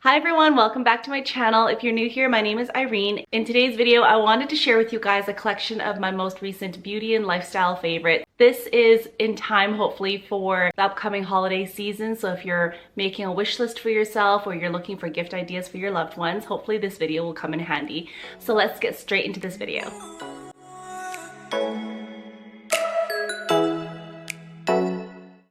Hi everyone, welcome back to my channel. If you're new here, my name is Irene. In today's video, I wanted to share with you guys a collection of my most recent beauty and lifestyle favorites. This is in time, hopefully, for the upcoming holiday season. So if you're making a wish list for yourself or you're looking for gift ideas for your loved ones, hopefully this video will come in handy. So let's get straight into this video.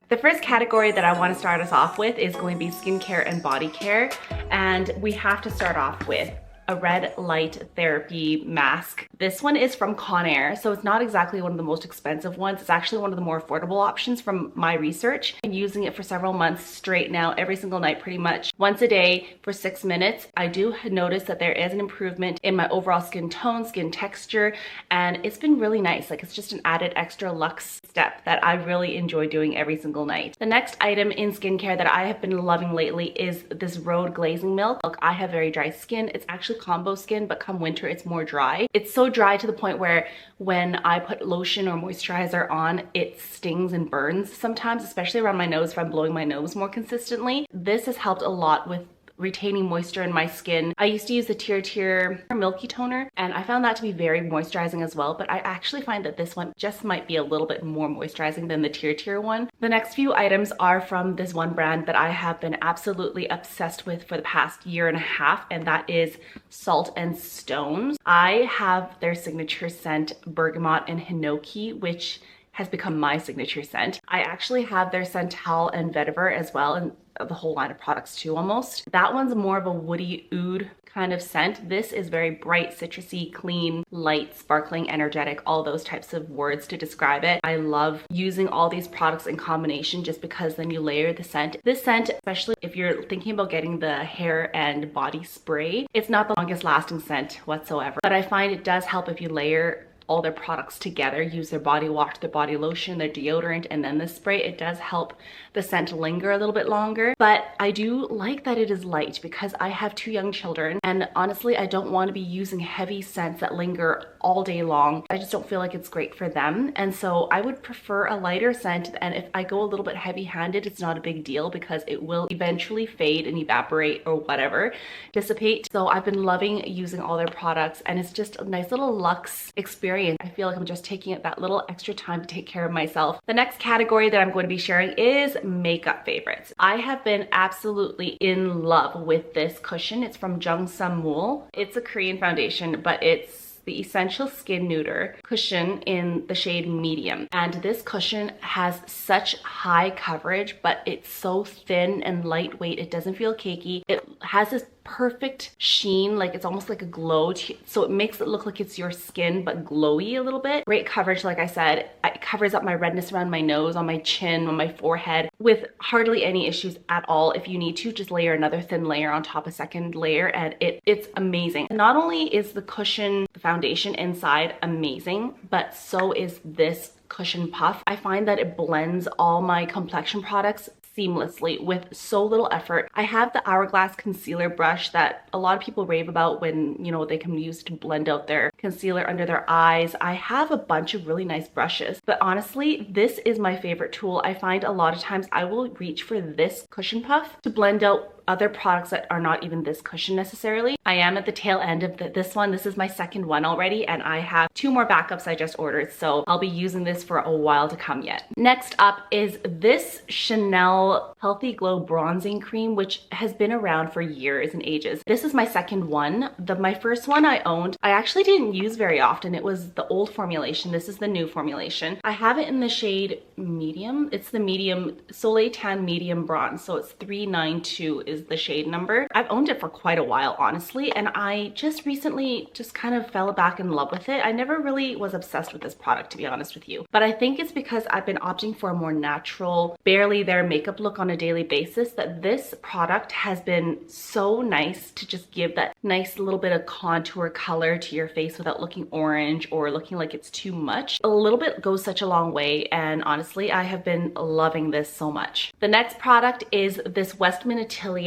The first category that I want to start us off with is going to be skincare and body care. And we have to start off with a red light therapy mask. This one is from Conair, so it's not exactly one of the most expensive ones. It's actually one of the more affordable options from my research. I'm using it for several months straight now, every single night pretty much, once a day for 6 minutes. I do notice that there is an improvement in my overall skin tone, skin texture, and it's been really nice. Like, it's just an added extra luxe step that I really enjoy doing every single night. The next item in skincare that I have been loving lately is this Rhode glazing milk. Look, I have very dry skin. It's actually combo skin, but come winter it's more dry. It's so dry to the point where when I put lotion or moisturizer on, it stings and burns sometimes, especially around my nose if I'm blowing my nose more consistently. This has helped a lot with retaining moisture in my skin. I used to use the Tier Milky Toner, and I found that to be very moisturizing as well, but I actually find that this one just might be a little bit more moisturizing than the Tier one. The next few items are from this one brand that I have been absolutely obsessed with for the past year and a half, and that is Salt and Stones. I have their signature scent, Bergamot and Hinoki, which has become my signature scent. I actually have their Santal and Vetiver as well, and the whole line of products too almost. That one's more of a woody oud kind of scent. This is very bright, citrusy, clean, light, sparkling, energetic, all those types of words to describe it. I love using all these products in combination just because then you layer the scent. This scent, especially if you're thinking about getting the hair and body spray, it's not the longest lasting scent whatsoever, but I find it does help if you layer all their products together, use their body wash, their body lotion, their deodorant, and then the spray. It does help the scent linger a little bit longer. But I do like that it is light because I have 2 young children, and honestly I don't want to be using heavy scents that linger all day long. I just don't feel like it's great for them, and so I would prefer a lighter scent. And if I go a little bit heavy-handed, it's not a big deal because it will eventually fade and evaporate or whatever, dissipate. So I've been loving using all their products, and it's just a nice little luxe experience. I feel like I'm just taking it that little extra time to take care of myself. The next category that I'm going to be sharing is makeup favorites. I have been absolutely in love with this cushion. It's from Jung Mool. It's a Korean foundation, but it's the Essential Skin Nuder cushion in the shade medium. And this cushion has such high coverage, but it's so thin and lightweight. It doesn't feel cakey. It has this perfect sheen, like it's almost like a glow, so it makes it look like it's your skin but glowy a little bit. Great coverage, like I said. It covers up my redness around my nose, on my chin, on my forehead with hardly any issues at all. If you need to, just layer another thin layer on top, a second layer, and it's amazing. Not only is the cushion, the foundation inside amazing, but so is this cushion puff. I find that it blends all my complexion products seamlessly with so little effort. I have the Hourglass concealer brush that a lot of people rave about when, you know, they can use to blend out their concealer under their eyes. I have a bunch of really nice brushes, but honestly, this is my favorite tool. I find a lot of times I will reach for this cushion puff to blend out other products that are not even this cushion necessarily. I am at the tail end of this one. This is my second one already, and I have 2 more backups I just ordered, so I'll be using this for a while to come yet. Next up is this Chanel Healthy Glow Bronzing Cream, which has been around for years and ages. This is my second one. My first one I owned, I actually didn't use very often. It was the old formulation. This is the new formulation. I have it in the shade medium. It's the medium Soleil Tan Medium Bronze, so it's 392 is the shade number. I've owned it for quite a while, honestly, and I just recently just kind of fell back in love with it. I never really was obsessed with this product, to be honest with you, but I think it's because I've been opting for a more natural, barely there makeup look on a daily basis, that this product has been so nice to just give that nice little bit of contour color to your face without looking orange or looking like it's too much. A little bit goes such a long way, and honestly, I have been loving this so much. The next product is this Westman Atelier,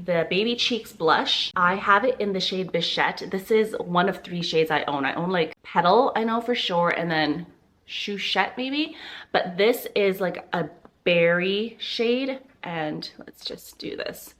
the Baby Cheeks blush. I have it in the shade Bichette. This is one of 3 shades I own. I own like Petal, I know for sure, and then Chouchette maybe, but this is like a berry shade, and let's just do this.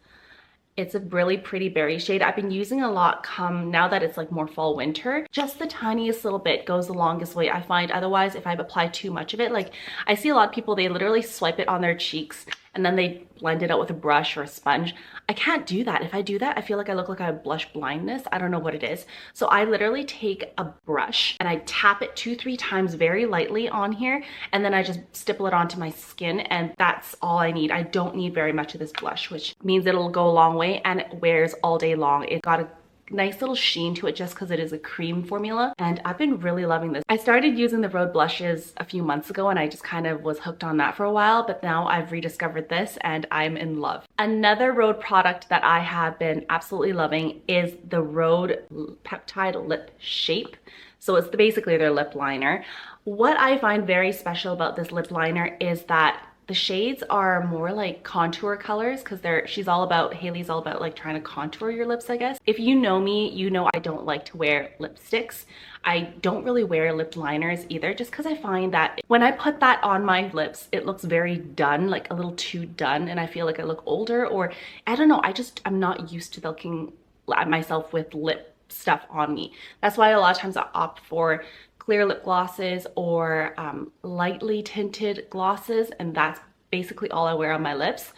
It's a really pretty berry shade. I've been using a lot now that it's like more fall winter. Just the tiniest little bit goes the longest way, I find. Otherwise, if I apply too much of it, like I see a lot of people, they literally swipe it on their cheeks and then they blend it out with a brush or a sponge. I can't do that. If I do that, I feel like I look like I have blush blindness. I don't know what it is. So I literally take a brush and I tap it 2-3 times very lightly on here, and then I just stipple it onto my skin, and that's all I need. I don't need very much of this blush, which means it'll go a long way and it wears all day long. It got a nice little sheen to it just because it is a cream formula, and I've been really loving this. I started using the Rhode blushes a few months ago and I just kind of was hooked on that for a while, but now I've rediscovered this and I'm in love. Another Rhode product that I have been absolutely loving is the Rhode Peptide Lip Shape. So it's basically their lip liner. What I find very special about this lip liner is that the shades are more like contour colors, because Haley's all about like trying to contour your lips, I guess. If you know me, you know I don't like to wear lipsticks. I don't really wear lip liners either, just because I find that when I put that on my lips, it looks very done, like a little too done, and I feel like I look older, or I don't know, I'm not used to looking at myself with lip stuff on me. That's why a lot of times I opt for clear lip glosses or lightly tinted glosses, and that's basically all I wear on my lips.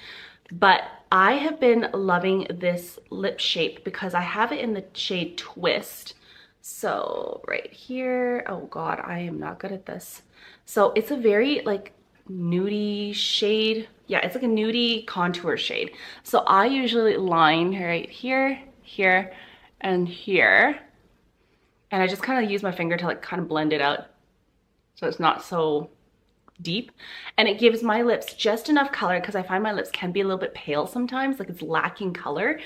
But I have been loving this lip shape because I have it in the shade Twist. So right here, oh god, I am not good at this. So it's a very like nudie shade. Yeah, it's like a nudie contour shade. So I usually line right here, here, and here. And I just kind of use my finger to like kind of blend it out so it's not so deep. And it gives my lips just enough color, because I find my lips can be a little bit pale sometimes, like it's lacking color.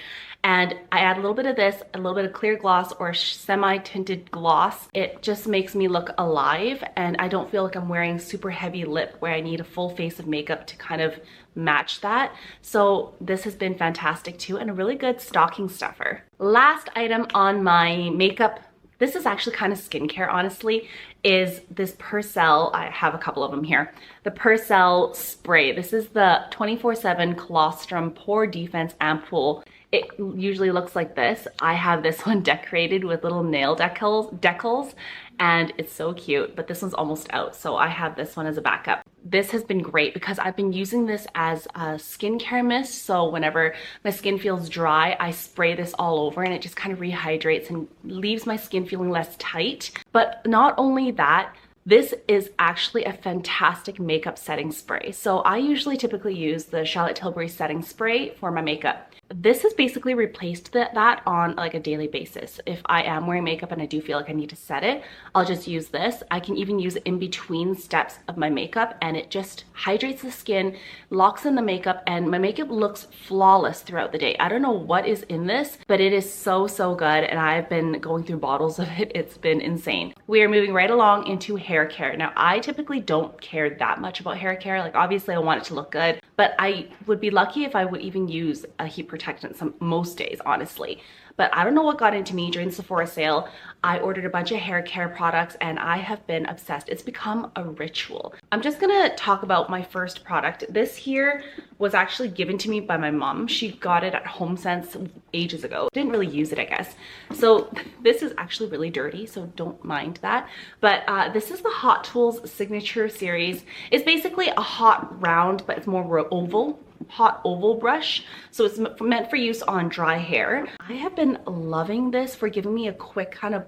And I add a little bit of this, a little bit of clear gloss or semi-tinted gloss. It just makes me look alive, and I don't feel like I'm wearing super heavy lip where I need a full face of makeup to kind of match that. So this has been fantastic too, and a really good stocking stuffer. Last item on my makeup, this is actually kind of skincare, honestly, is this Purcell. I have a couple of them here. The Purcell spray. This is the 24/7 Colostrum Pore Defense Ampoule. It usually looks like this. I have this one decorated with little nail decals, and it's so cute, but this one's almost out, so I have this one as a backup. This has been great because I've been using this as a skincare mist, so whenever my skin feels dry, I spray this all over and it just kind of rehydrates and leaves my skin feeling less tight. But not only that, this is actually a fantastic makeup setting spray. So I typically use the Charlotte Tilbury setting spray for my makeup. This has basically replaced that on like a daily basis. If I am wearing makeup and I do feel like I need to set it, I'll just use this. I can even use it in between steps of my makeup, and it just hydrates the skin, locks in the makeup, and my makeup looks flawless throughout the day. I don't know what is in this, but it is so good, and I've been going through bottles of it. It's been insane. We are moving right along into hair care. Now, I typically don't care that much about hair care. Like, obviously I want it to look good, but I would be lucky if I would even use a heat protectant most days, honestly. But I don't know what got into me during the Sephora sale. I ordered a bunch of hair care products and I have been obsessed. It's become a ritual. I'm just gonna talk about my first product. This here was actually given to me by my mom. She got it at HomeSense ages ago. Didn't really use it, I guess. So this is actually really dirty, so don't mind that. But this is the Hot Tools Signature Series. It's basically a hot round, but it's more hot oval brush, so it's meant for use on dry hair. I have been loving this for giving me a quick kind of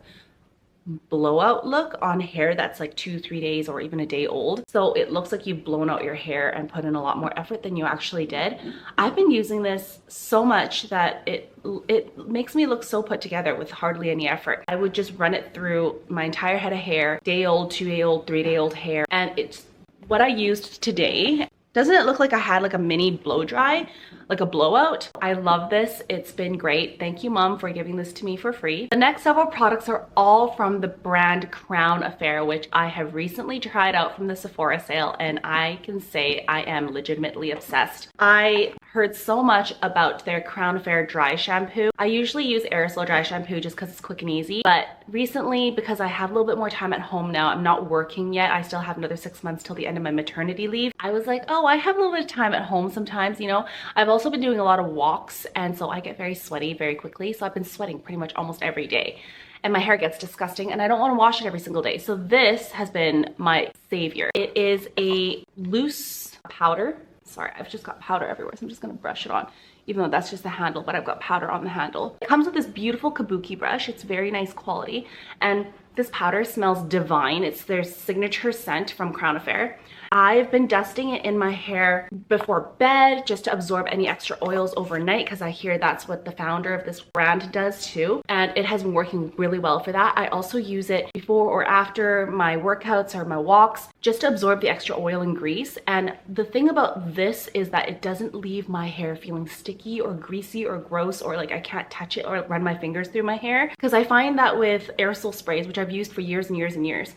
blowout look on hair that's like 2-3 days or even a day old, so it looks like you've blown out your hair and put in a lot more effort than you actually did. I've been using this so much that it makes me look so put together with hardly any effort. I would just run it through my entire head of hair, day old, 2-day old, 3-day old hair, and it's what I used today. Doesn't it look like I had like a mini blow dry, like a blowout? I love this. It's been great. Thank you, Mom, for giving this to me for free. The next several products are all from the brand Crown Affair, which I have recently tried out from the Sephora sale, and I can say I am legitimately obsessed. I heard so much about their Crown Affair dry shampoo. I usually use aerosol dry shampoo just because it's quick and easy, but recently, because I have a little bit more time at home now, I'm not working yet, I still have another 6 months till the end of my maternity leave. I was like, oh, I have a little bit of time at home sometimes, you know. I've also been doing a lot of walks, and so I get very sweaty very quickly. So I've been sweating pretty much almost every day, and my hair gets disgusting, and I don't want to wash it every single day. So this has been my savior. It is a loose powder. Sorry, I've just got powder everywhere, so I'm just gonna brush it on, even though that's just the handle, but I've got powder on the handle. It comes with this beautiful kabuki brush. It's very nice quality, and this powder smells divine. It's their signature scent from Crown Affair. I've been dusting it in my hair before bed just to absorb any extra oils overnight, because I hear that's what the founder of this brand does too. And it has been working really well for that. I also use it before or after my workouts or my walks just to absorb the extra oil and grease. And the thing about this is that it doesn't leave my hair feeling sticky or greasy or gross, or like I can't touch it or run my fingers through my hair. Because I find that with aerosol sprays, which I've used for years and years and years,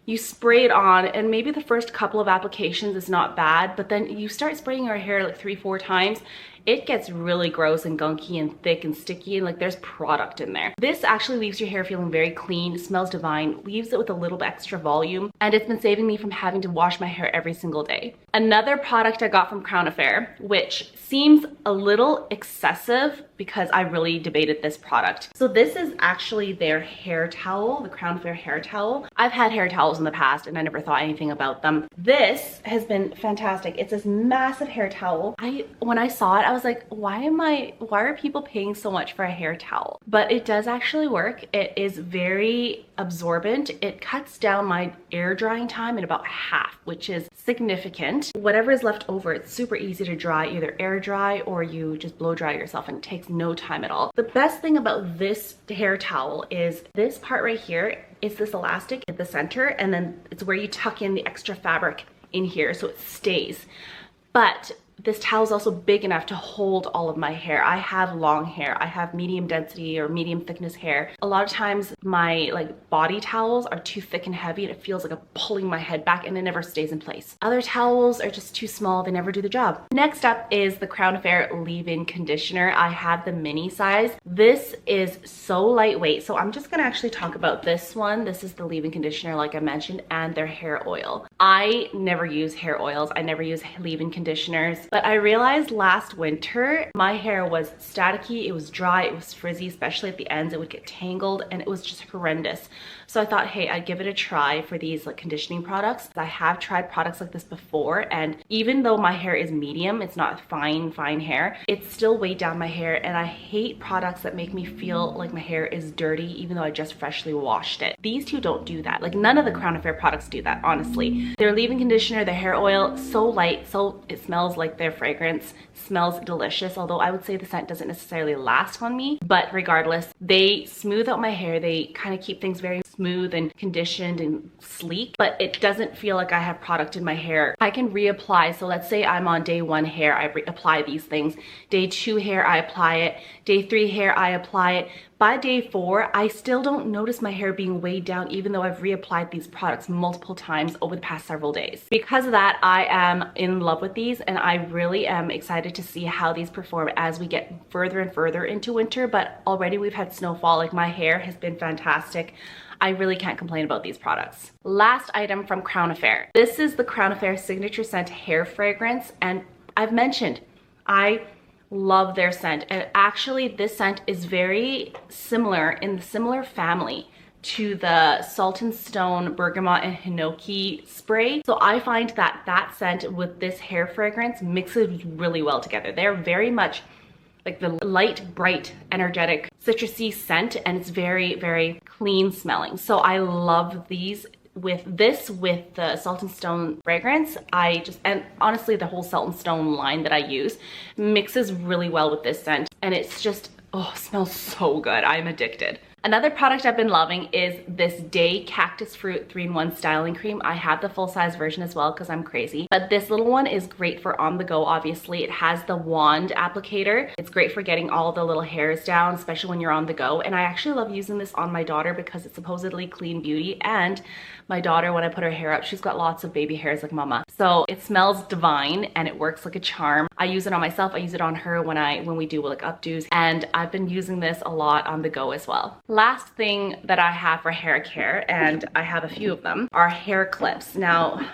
you spray it on and maybe the first couple of applications is not bad, but then you start spraying your hair like 3-4 times, it gets really gross and gunky and thick and sticky, and like there's product in there. This actually leaves your hair feeling very clean, smells divine, leaves it with a little bit extra volume, and it's been saving me from having to wash my hair every single day. Another product I got from Crown Affair, which seems a little excessive because I really debated this product. So this is actually their hair towel, the Crown Affair hair towel. I've had hair towels in the past and I never thought anything about them. This has been fantastic. It's this massive hair towel. When I saw it, I was like, why are people paying so much for a hair towel? But it does actually work. It is very absorbent. It cuts down my air drying time in about half, which is significant. Whatever is left over, it's super easy to dry, either air dry or you just blow dry yourself, and it takes no time at all. The best thing about this hair towel is this part right here is this elastic at the center, and then it's where you tuck in the extra fabric in here so it stays. But this towel is also big enough to hold all of my hair. I have long hair. I have medium density or medium thickness hair. A lot of times my like body towels are too thick and heavy and it feels like I'm pulling my head back and it never stays in place. Other towels are just too small. They never do the job. Next up is the Crown Affair leave-in conditioner. I have the mini size. This is so lightweight. So I'm just gonna actually talk about this one. This is the leave-in conditioner, like I mentioned, and their hair oil. I never use hair oils. I never use leave-in conditioners. But I realized last winter, my hair was staticky, it was dry, it was frizzy, especially at the ends, it would get tangled, and it was just horrendous. So I thought, hey, I'd give it a try for these like conditioning products. I have tried products like this before, and even though my hair is medium, it's not fine hair, it's still weighed down my hair, and I hate products that make me feel like my hair is dirty even though I just freshly washed it. These two don't do that. Like none of the Crown Affair products do that, honestly. Their leave-in conditioner, their hair oil, so light, so it smells like their fragrance, smells delicious, although I would say the scent doesn't necessarily last on me. But regardless, they smooth out my hair, they kind of keep things very smooth and conditioned and sleek, but it doesn't feel like I have product in my hair. I can reapply. So let's say I'm on day 1 hair, I apply these things. Day 2 hair, I apply it. Day 3 hair, I apply it. By day 4, I still don't notice my hair being weighed down, even though I've reapplied these products multiple times over the past several days. Because of that, I am in love with these, and I really am excited to see how these perform as we get further and further into winter. But already we've had snowfall. Like my hair has been fantastic. I really can't complain about these products. Last item from Crown Affair. This is the Crown Affair Signature Scent Hair Fragrance, and I've mentioned, I love their scent, and actually this scent is very similar, in the similar family to the Salt and Stone Bergamot and Hinoki spray. So I find that that scent with this hair fragrance mixes really well together. They're very much like the light, bright, energetic, citrusy scent, and it's very, very clean smelling. So I love these. With the Salt and Stone fragrance, and honestly the whole Salt and Stone line that I use mixes really well with this scent, and it's just, oh, it smells so good. I'm addicted. Another product I've been loving is this Day Cactus Fruit 3-in-1 Styling Cream. I have the full-size version as well because I'm crazy. But this little one is great for on the go, obviously. It has the wand applicator. It's great for getting all the little hairs down, especially when you're on the go. And I actually love using this on my daughter because it's supposedly clean beauty. And my daughter, when I put her hair up, she's got lots of baby hairs like mama. So it smells divine and it works like a charm. I use it on myself. I use it on her when we do like updos. And I've been using this a lot on the go as well. Last thing that I have for hair care, and I have a few of them, are hair clips. Now,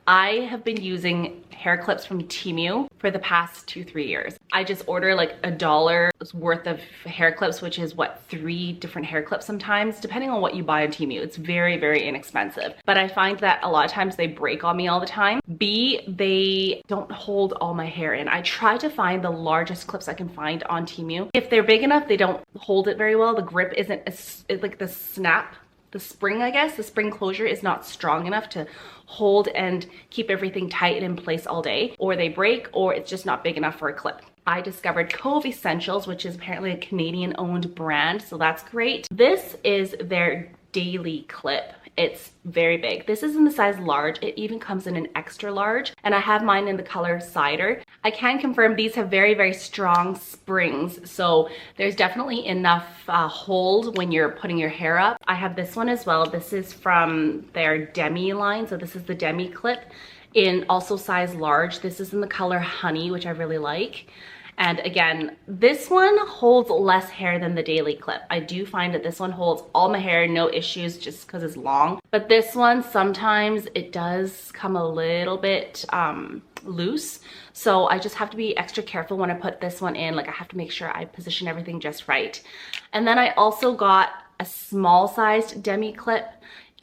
I have been using hair clips from Temu for the past 2-3 years. I just order like $1 worth of hair clips, which is what, 3 different hair clips sometimes, depending on what you buy on Temu. It's very, very inexpensive. But I find that a lot of times they break on me all the time. B, they don't hold all my hair in. I try to find the largest clips I can find on Temu. If they're big enough, they don't hold it very well. The grip isn't as, like the snap, the spring, I guess, the spring closure is not strong enough to hold and keep everything tight and in place all day, or they break, or it's just not big enough for a clip. I discovered Kov Essentials, which is apparently a Canadian owned brand, so that's great. This is their daily clip. It's very big. This is in the size large. It even comes in an extra large, and I have mine in the color cider. I can confirm these have very, very strong springs, so there's definitely enough hold when you're putting your hair up. I have this one as well. This is from their Demi line, so this is the Demi clip in also size large. This is in the color honey, which I really like. And again, this one holds less hair than the daily clip. I do find that this one holds all my hair, no issues, just because it's long. But this one, sometimes it does come a little bit loose. So I just have to be extra careful when I put this one in. Like, I have to make sure I position everything just right. And then I also got a small sized Demi clip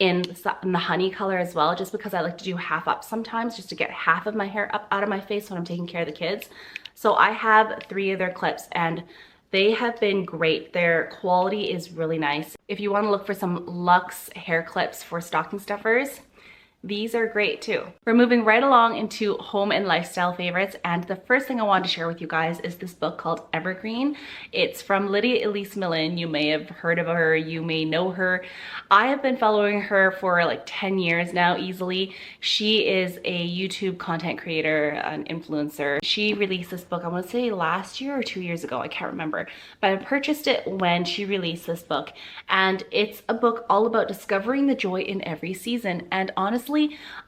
in the honey color as well, just because I like to do half up sometimes, just to get half of my hair up out of my face when I'm taking care of the kids. So I have 3 of their clips, and they have been great. Their quality is really nice. If you want to look for some luxe hair clips for stocking stuffers, these are great too. We're moving right along into home and lifestyle favorites, and the first thing I wanted to share with you guys is this book called Evergreen. It's from Lydia Elise Millen. You may have heard of her, you may know her. I have been following her for like 10 years now easily. She is a YouTube content creator, an influencer. She released this book, I want to say last year or 2 years ago, I can't remember, but I purchased it when she released this book, and it's a book all about discovering the joy in every season. And honestly,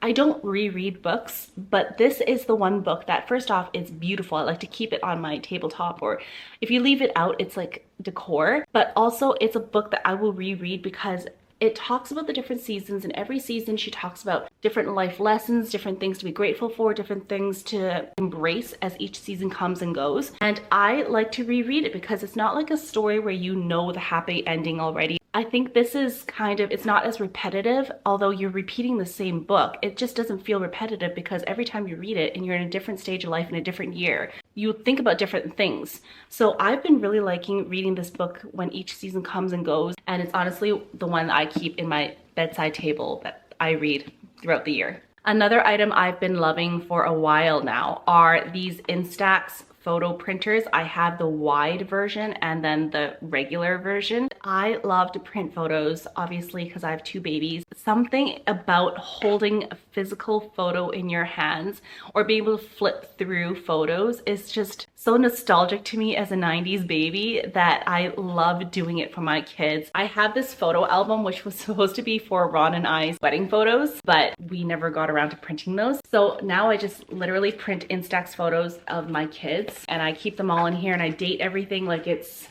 I don't reread books, but this is the one book that, first off, it's beautiful. I like to keep it on my tabletop, or if you leave it out, it's like decor. But also, it's a book that I will reread because it talks about the different seasons, and every season she talks about different life lessons, different things to be grateful for, different things to embrace as each season comes and goes. And I like to reread it because it's not like a story where you know the happy ending already. I think this is kind of, it's not as repetitive, although you're repeating the same book. It just doesn't feel repetitive because every time you read it and you're in a different stage of life in a different year, you think about different things. So I've been really liking reading this book when each season comes and goes, and it's honestly the one that I keep in my bedside table that I read throughout the year. Another item I've been loving for a while now are these Instax photo printers. I have the wide version and then the regular version. I love to print photos, obviously, because I have 2 babies. Something about holding a physical photo in your hands or being able to flip through photos is just so nostalgic to me as a 90s baby that I love doing it for my kids. I have this photo album which was supposed to be for Ron and I's wedding photos, but we never got around to printing those. So now I just literally print Instax photos of my kids, and I keep them all in here, and I date everything. Like, it's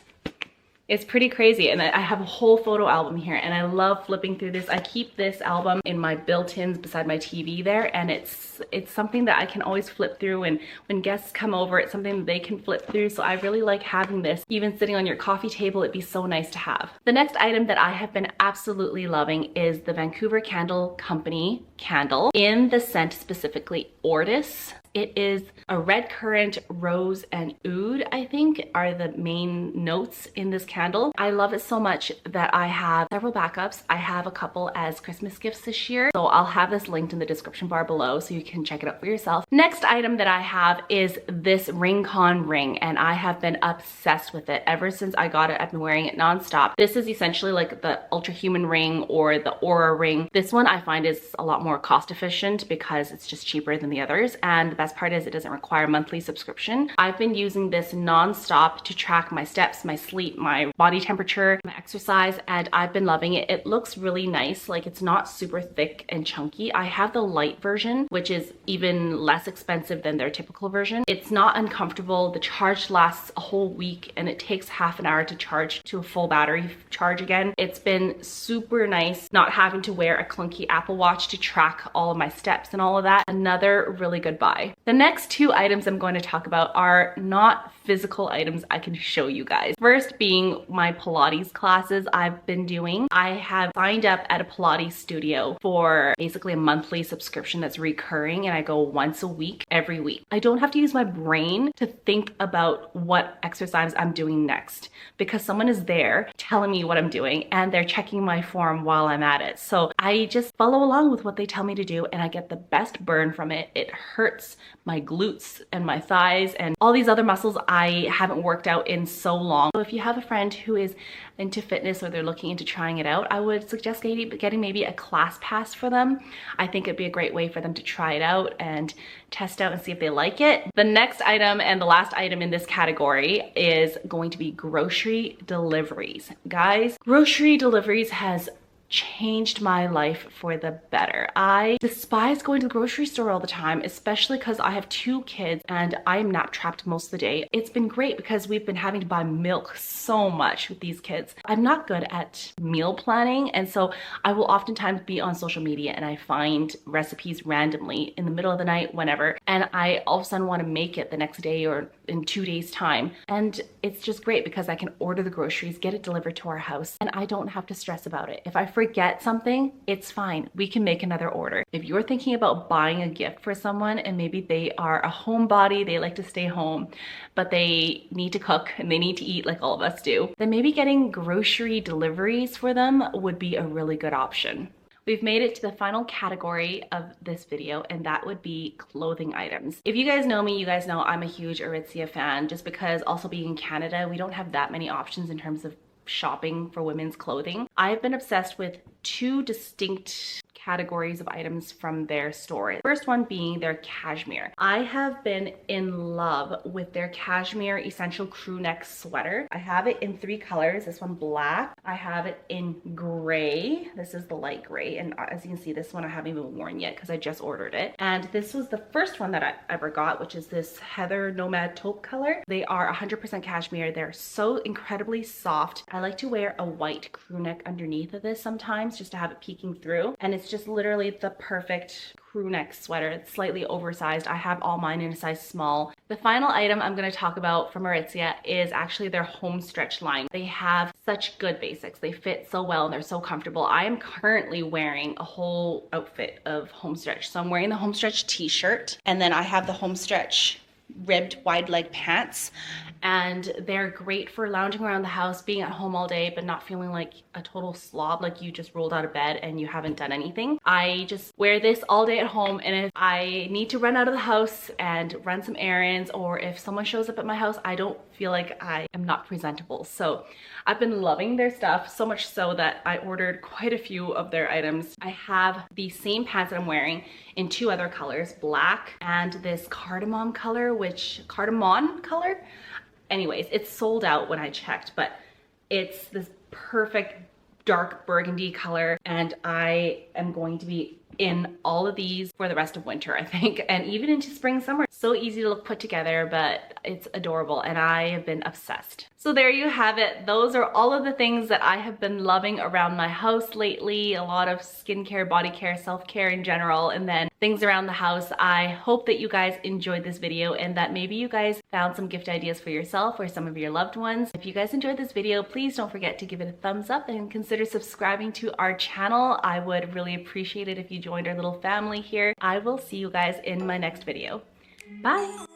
pretty crazy. And I have a whole photo album here, and I love flipping through this. I keep this album in my built-ins beside my TV there, and it's something that I can always flip through, and when guests come over, it's something that they can flip through. So I really like having this even sitting on your coffee table. It'd be so nice to have. The next item that I have been absolutely loving is the Vancouver Candle Company candle in the scent, specifically Ortis. It is a red currant, rose, and oud, I think, are the main notes in this candle. I love it so much that I have several backups. I have a couple as Christmas gifts this year, so I'll have this linked in the description bar below so you can check it out for yourself. Next item that I have is this Ring-Con ring, and I have been obsessed with it ever since I got it. I've been wearing it nonstop. This is essentially like the Ultra Human ring or the Aura ring. This one I find is a lot more cost efficient because it's just cheaper than the others, and the best part is it doesn't require a monthly subscription. I've been using this non-stop to track my steps, my sleep, my body temperature, my exercise, and I've been loving it. It looks really nice. Like, it's not super thick and chunky. I have the light version, which is even less expensive than their typical version. It's not uncomfortable. The charge lasts a whole week and it takes half an hour to charge to a full battery charge again. It's been super nice not having to wear a clunky Apple Watch to track all of my steps and all of that. Another really good buy. The next two items I'm going to talk about are not physical items I can show you guys. First being my Pilates classes I've been doing. I have signed up at a Pilates studio for basically a monthly subscription that's recurring, and I go once a week, every week. I don't have to use my brain to think about what exercise I'm doing next because someone is there telling me what I'm doing and they're checking my form while I'm at it. So I just follow along with what they tell me to do and I get the best burn from it. It hurts my glutes and my thighs and all these other muscles I haven't worked out in so long. So if you have a friend who is into fitness or they're looking into trying it out, I would suggest getting maybe a class pass for them. I think it'd be a great way for them to try it out and test out and see if they like it. The next item and the last item in this category is going to be grocery deliveries. Guys, grocery deliveries has changed my life for the better. I despise going to the grocery store all the time, especially because I have two kids and I'm nap trapped most of the day. It's been great because we've been having to buy milk so much with these kids. I'm not good at meal planning, and so I will oftentimes be on social media and I find recipes randomly in the middle of the night, whenever, and I all of a sudden want to make it the next day or in 2 days time. And it's just great because I can order the groceries, get it delivered to our house, and I don't have to stress about it. If I forget something, it's fine. We can make another order. If you're thinking about buying a gift for someone and maybe they are a homebody, they like to stay home, but they need to cook and they need to eat like all of us do, then maybe getting grocery deliveries for them would be a really good option. We've made it to the final category of this video, and that would be clothing items. If you guys know me, you guys know I'm a huge Aritzia fan, just because also being in Canada, we don't have that many options in terms of shopping for women's clothing. I've been obsessed with two distinct categories of items from their store. First one being their cashmere. I have been in love with their cashmere essential crew neck sweater. I have it in 3 colors. This one black. I have it in gray. This is the light gray, and as you can see, this one I haven't even worn yet because I just ordered it. And this was the first one that I ever got, which is this Heather Nomad taupe color. They are 100% cashmere. They're so incredibly soft. I like to wear a white crew neck underneath of this sometimes just to have it peeking through, and it's just literally the perfect crew neck sweater. It's slightly oversized. I have all mine in a size small. The final item I'm going to talk about from Aritzia is actually their home stretch line. They have such good basics. They fit so well and they're so comfortable. I am currently wearing a whole outfit of home stretch. So I'm wearing the home stretch t-shirt, and then I have the home stretch ribbed wide leg pants, and they're great for lounging around the house, being at home all day but not feeling like a total slob, like you just rolled out of bed and you haven't done anything. I just wear this all day at home, and if I need to run out of the house and run some errands, or if someone shows up at my house, I don't feel like I am not presentable. So I've been loving their stuff, so much so that I ordered quite a few of their items. I have the same pants that I'm wearing in 2 other colors, black and this cardamom color, anyways, it's sold out when I checked, but it's this perfect dark burgundy color, and I am going to be in all of these for the rest of winter, I think, and even into spring, summer. So easy to look put together, but it's adorable, and I have been obsessed. So there you have it. Those are all of the things that I have been loving around my house lately. A lot of skincare, body care, self-care in general, and then things around the house. I hope that you guys enjoyed this video and that maybe you guys found some gift ideas for yourself or some of your loved ones. If you guys enjoyed this video, please don't forget to give it a thumbs up and consider subscribing to our channel. I would really appreciate it if you joined our little family here. I will see you guys in my next video. Bye!